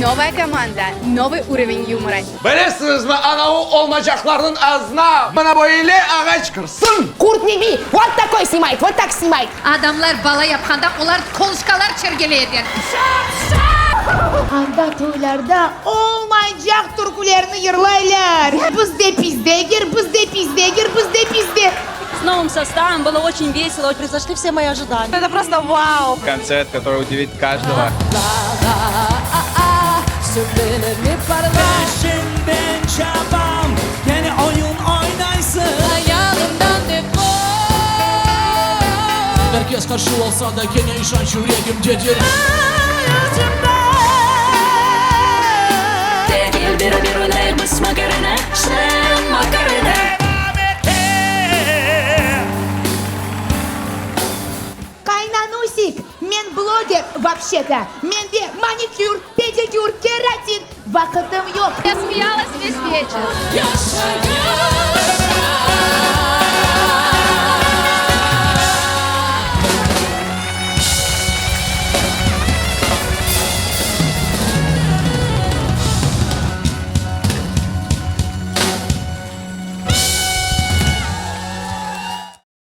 Новая команда, новый уровень юмора. Bilirsiniz mi anavu olmayacakların ağzına bana böyle ağaç kırsın. Kurt Nebi, вот такой снимает, вот так снимает. Adamlar bala yapkanda onlar konuşkalar çergeleyediler. Anda toylarda olmayacak türkülerini yırlaylar. Bizde pizdegir, bizde pizdegir, bizde pizde. С новым составом было очень весело, превзошли все мои ожидания. Это просто вау. Концерт, который удивит каждого. Peşinden çabam yeni oyun oynaysın. Herkes karşı olsa da gene işan yüreğim gelir. Кайнанусик, мен блогер вообще-то. Менде маникюр, педикюр, кератин. Вакытым yok. Я смеялась весь вечер. Yaşa gel.